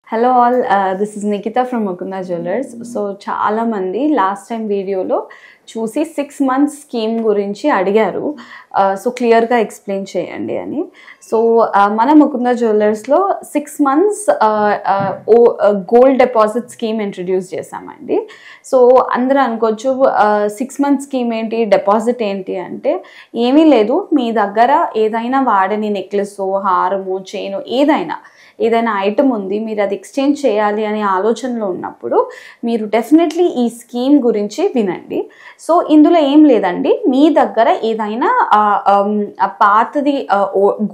Hello all, this is Nikita from Mukunda Jewellers. So చాలా మంది last time వీడియోలో చూసి 6 months స్కీమ్ గురించి అడిగారు. సో క్లియర్గా ఎక్స్ప్లెయిన్ చేయండి అని. సో మన ముకుంద జ్యువెలర్స్లో 6 months gold deposit scheme introduce చేశామండి. సో అందరూ అనుకోవచ్చు 6 months స్కీమ్ ఏంటి, డిపాజిట్ ఏంటి అంటే ఏమీ లేదు. మీ దగ్గర ఏదైనా వాడని నెక్లెస్, హారము, చైను ఏదైనా ఐటమ్ ఉంది, మీరు అది ఎక్స్చేంజ్ చేయాలి అనే ఆలోచనలో ఉన్నప్పుడు మీరు డెఫినెట్లీ ఈ స్కీమ్ గురించి వినండి. సో ఇందులో ఏం లేదండి, మీ దగ్గర ఏదైనా పాతది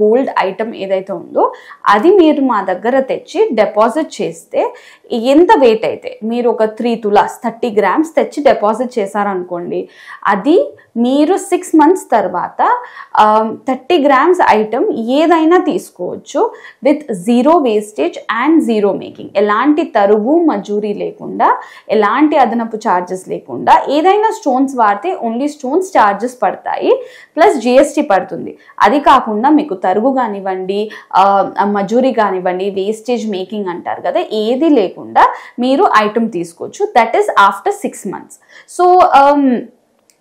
గోల్డ్ ఐటమ్ ఏదైతే ఉందో అది మీరు మా దగ్గర తెచ్చి డిపాజిట్ చేస్తే ఎంత వెయిట్ అయితే మీరు ఒక 3 తులాస్ 30 grams తెచ్చి డిపాజిట్ చేశారనుకోండి, అది మీరు 6 months తర్వాత 30 grams ఐటమ్ ఏదైనా తీసుకోవచ్చు with zero wastage and zero making. ఎలాంటి తరుగు మజూరీ లేకుండా, ఎలాంటి అదనపు ఛార్జెస్ లేకుండా, ఏదైనా స్టోన్స్ వాడితే ఓన్లీ స్టోన్స్ ఛార్జెస్ పడతాయి, ప్లస్ జిఎస్టీ పడుతుంది. అది కాకుండా మీకు తరుగు కానివ్వండి, మజూరీ కానివ్వండి, వేస్టేజ్ మేకింగ్ అంటారు కదా, ఏది లేకుండా మీరు ఐటమ్ తీసుకోవచ్చు. That is after 6 months. So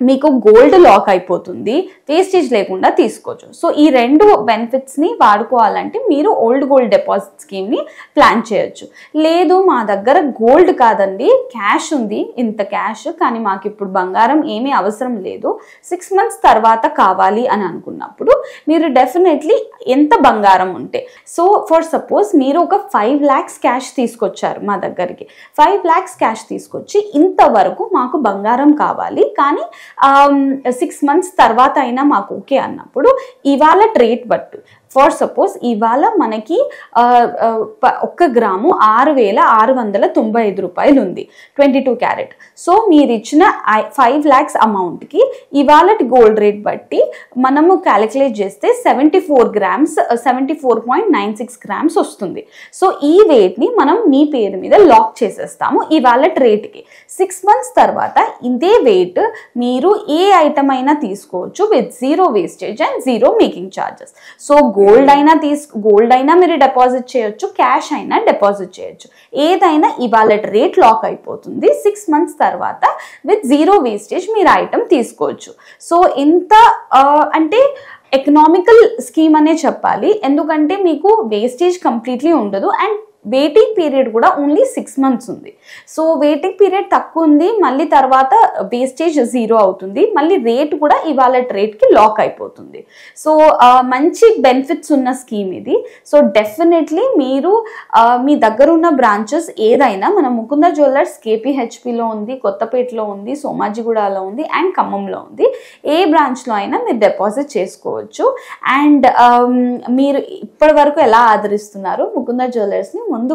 మీకు గోల్డ్ లాక్ అయిపోతుంది, వేస్టేజ్ లేకుండా తీసుకోవచ్చు. సో ఈ రెండు బెనిఫిట్స్ని వాడుకోవాలంటే మీరు ఓల్డ్ గోల్డ్ డిపాజిట్ స్కీమ్ని ప్లాన్ చేయొచ్చు. లేదు మా దగ్గర గోల్డ్ కాదండి, క్యాష్ ఉంది, ఇంత క్యాష్, కానీ మాకు ఇప్పుడు బంగారం ఏమీ అవసరం లేదు, 6 months తర్వాత కావాలి అని అనుకున్నప్పుడు మీరు డెఫినెట్లీ ఎంత బంగారం ఉంటే, సో ఫర్ సపోజ్ మీరు ఒక 5 lakhs క్యాష్ తీసుకొచ్చారు మా దగ్గరికి, 5 lakhs క్యాష్ తీసుకొచ్చి ఇంతవరకు మాకు బంగారం కావాలి, కానీ 6 months తర్వాత అయినా మాకు ఓకే అన్నప్పుడు ఇవాళ రేట్ బట్టు, ఫర్ సపోజ్ ఇవాళ మనకి 1 గ్రాము 6,695 రూపాయలు ఉంది, 22 క్యారెట్. సో మీరు ఇచ్చిన 5 lakhs అమౌంట్కి ఇవాళ గోల్డ్ రేట్ బట్టి మనము క్యాలిక్యులేట్ చేస్తే 74.96 grams వస్తుంది. సో ఈ వెయిట్ని మనం మీ పేరు మీద లాక్ చేసేస్తాము ఇవాళ రేట్కి. 6 months తర్వాత ఇదే వెయిట్ మీరు ఏ ఐటమ్ అయినా తీసుకోవచ్చు with zero wastage and zero making charges. So gold అయినా మీరు డిపాజిట్ చేయొచ్చు, క్యాష్ అయినా డిపాజిట్ చేయొచ్చు, ఏదైనా ఇవాళ రేట్ లాక్ అయిపోతుంది. 6 months తర్వాత విత్ జీరో వేస్టేజ్ మీరు ఐటమ్ తీసుకోవచ్చు. సో ఇంత అంటే ఎకనామికల్ స్కీమ్ అనే చెప్పాలి, ఎందుకంటే మీకు వేస్టేజ్ కంప్లీట్లీ ఉండదు అండ్ వెయిటింగ్ పీరియడ్ కూడా ఓన్లీ 6 months ఉంది. సో వెయిటింగ్ పీరియడ్ తక్కువ ఉంది, మళ్ళీ తర్వాత వేస్టేజ్ జీరో అవుతుంది, మళ్ళీ రేట్ కూడా ఇవాళ రేట్కి లాక్ అయిపోతుంది. సో మంచి బెనిఫిట్స్ ఉన్న స్కీమ్ ఇది. సో డెఫినెట్లీ మీరు మీ దగ్గర ఉన్న బ్రాంచెస్ ఏదైనా, మన ముకుంద జ్యువెలర్స్ KPHPలో ఉంది, కొత్తపేటలో ఉంది, సోమాజిగూడలో ఉంది అండ్ ఖమ్మంలో ఉంది, ఏ బ్రాంచ్లో అయినా మీరు డిపాజిట్ చేసుకోవచ్చు. అండ్ మీరు ఇప్పటి వరకు ఎలా ఆదరిస్తున్నారు ముకుంద జ్యువెలర్స్ని, ముందు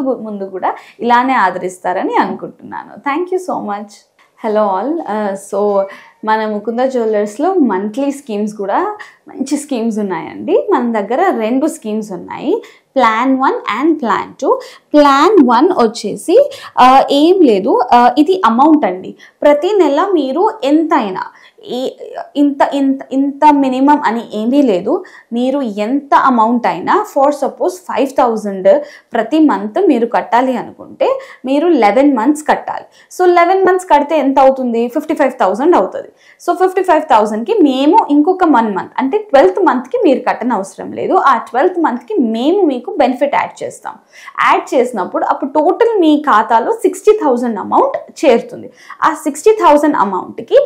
కూడా ఇలానే ఆదరిస్తారని అనుకుంటున్నాను. Thank you so much. Hello all. So మన ముకుంద జ్యువెలర్స్లో మంత్లీ స్కీమ్స్ కూడా మంచి స్కీమ్స్ ఉన్నాయండి. మన దగ్గర 2 స్కీమ్స్ ఉన్నాయి, Plan 1 అండ్ Plan 2. Plan 1 వచ్చేసి ఏం లేదు, ఇది అమౌంట్ అండి. ప్రతి నెల మీరు ఎంతైనా ఇంత మినిమం అని ఏమీ లేదు, మీరు ఎంత అమౌంట్ అయినా, ఫర్ సపోజ్ 5,000 ప్రతి మంత్ మీరు కట్టాలి అనుకుంటే మీరు 11 months కట్టాలి. సో 11 months కడితే ఎంత అవుతుంది, 55,000 అవుతుంది. సో 55,000కి మేము ఇంకొక 1 month అంటే 12th monthకి మీరు కట్టని అవసరం లేదు. ఆ 12th monthకి మేము మీకు బెనిఫిట్ యాడ్ చేస్తాం. యాడ్ చేసినప్పుడు అప్పుడు టోటల్ మీ ఖాతాలో 60,000 అమౌంట్ చేరుతుంది. ఆ 60,000 అమౌంట్కి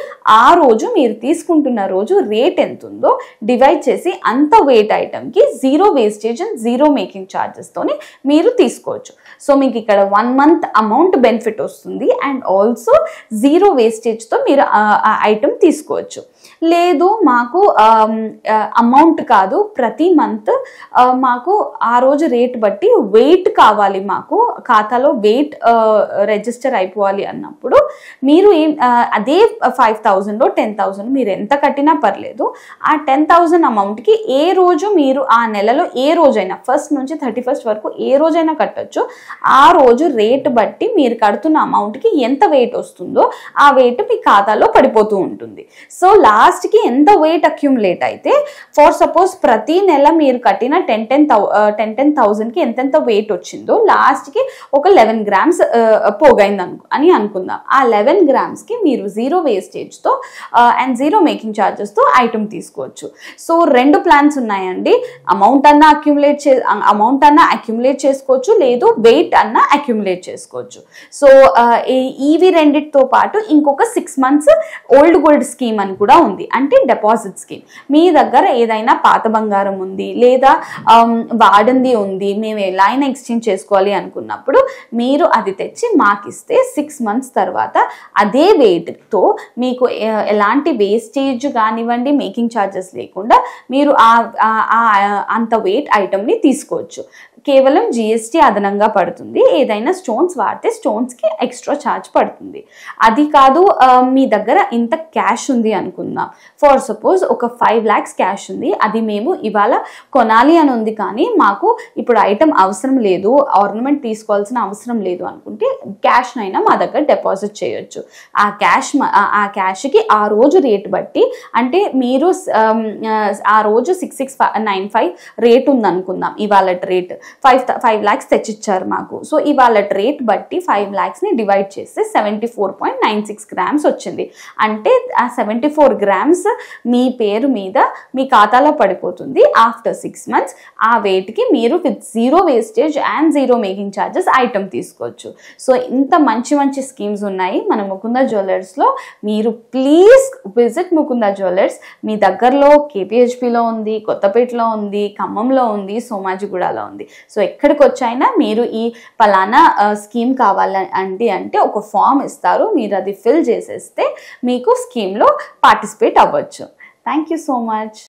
ఆ రోజు మీరు తీసుకుంటున్న రోజు రేట్ ఎంత ఉందో డివైడ్ చేసి అంత వెయిట్ ఐటమ్కి zero wastage and zero making ఛార్జెస్తోని మీరు తీసుకోవచ్చు. సో మీకు ఇక్కడ 1 month అమౌంట్ బెనిఫిట్ వస్తుంది అండ్ ఆల్సో జీరో వేస్టేజ్తో మీరు ఆ ఐటమ్ తీసుకోవచ్చు. లేదు మాకు అమౌంట్ కాదు, ప్రతి మంత్ మాకు ఆ రోజు రేట్ బట్టి వెయిట్ కావాలి, మాకు ఖాతాలో వెయిట్ రిజిస్టర్ అయిపోవాలి అన్నప్పుడు మీరు అదే 5,000లో 10,000 10,000 మీరు ఎంత కట్టినా పర్లేదు. ఆ 10,000 అమౌంట్కి ఏ రోజు మీరు ఆ నెలలో ఏ రోజైనా 1st నుంచి 31st వరకు ఏ రోజైనా కట్టొచ్చు. ఆ రోజు రేట్ బట్టి మీరు కడుతున్న అమౌంట్కి ఎంత వెయిట్ వస్తుందో ఆ వెయిట్ మీ ఖాతాలో పడిపోతూ ఉంటుంది. సో లాస్ట్కి ఎంత వెయిట్ అక్యుములేట్ అయితే, ఫర్ సపోజ్ ప్రతి నెల మీరు కట్టిన 10,000కి ఎంతెంత వెయిట్ వచ్చిందో లాస్ట్కి ఒక 11 grams పోగైంది అని అనుకుందాం. ఆ 11 gramsకి మీరు 0 వేస్టేజ్తో అండ్ 0 మేకింగ్ ఛార్జెస్తో ఐటమ్ తీసుకోవచ్చు. సో 2 ప్లాన్స్ ఉన్నాయండి. అమౌంట్ అన్నా అక్యుములేట్ చేసుకోవచ్చు, లేదు వెయిట్ అన్నా అక్యుములేట్ చేసుకోవచ్చు. సో ఇవి రెండిటితో పాటు ఇంకొక 6 months ఓల్డ్ గోల్డ్ స్కీమ్ అని కూడా ఉంది, అంటే డిపాజిట్ స్కీమ్. మీ దగ్గర ఏదైనా పాత బంగారం ఉంది లేదా వాడింది ఉంది, మేము ఎలా అయినా ఎక్స్చేంజ్ చేసుకోవాలి అనుకున్నప్పుడు మీరు అది తెచ్చి మాకు ఇస్తే 6 months తర్వాత అదే వెయిట్తో మీకు ఎలాంటి వేస్టేజ్ కానివ్వండి, మేకింగ్ ఛార్జెస్ లేకుండా మీరు అంత వెయిట్ ఐటమ్ని తీసుకోవచ్చు. కేవలం GST అదనంగా పడుతుంది. ఏదైనా స్టోన్స్ వాడితే స్టోన్స్కి ఎక్స్ట్రా ఛార్జ్ పడుతుంది. అది కాదు, మీ దగ్గర ఇంత క్యాష్ ఉంది అనుకుందాం. ఫర్ సపోజ్ ఒక 5 lakhs క్యాష్ ఉంది, అది మేము ఇవాళ కొనాలి అని ఉంది కానీ మాకు ఇప్పుడు ఐటమ్ అవసరం లేదు, ఆర్నమెంట్ తీసుకోవాల్సిన అవసరం లేదు అనుకుంటే క్యాష్నైనా మా దగ్గర డిపాజిట్ చేయొచ్చు. ఆ క్యాష్కి ఆ రోజు రేట్ బట్టి, అంటే మీరు ఆ రోజు 6695 రేట్ ఉంది అనుకుందాం, ఇవాళ రేట్ 5 lakhs తెచ్చిచ్చారు మాకు. సో ఇవాళ రేట్ బట్టి 5 lakhsని డివైడ్ చేస్తే 74.96 grams వచ్చింది. అంటే ఆ 74 grams మీ పేరు మీద మీ ఖాతాలో పడిపోతుంది. ఆఫ్టర్ 6 months ఆ వెయిట్కి మీరు with 0 wastage and 0 making charges item తీసుకోవచ్చు. సో ఇంత మంచి మంచి స్కీమ్స్ ఉన్నాయి మన ముకుంద జ్యువెలర్స్లో. మీరు ప్లీజ్ విజిట్ ముకుంద జ్యువెలర్స్. మీ దగ్గరలో KPHPలో ఉంది, కొత్తపేటలో ఉంది, ఖమ్మంలో ఉంది, సోమాజిగూడలో ఉంది. సో ఎక్కడికి వచ్చైనా మీరు ఈ పలానా స్కీమ్ కావాలండి అంటే ఒక ఫామ్ ఇస్తారు, మీరు అది ఫిల్ చేసేస్తే మీకు స్కీమ్లో పార్టిసిపేట్ అవ్వచ్చు. Thank you so much.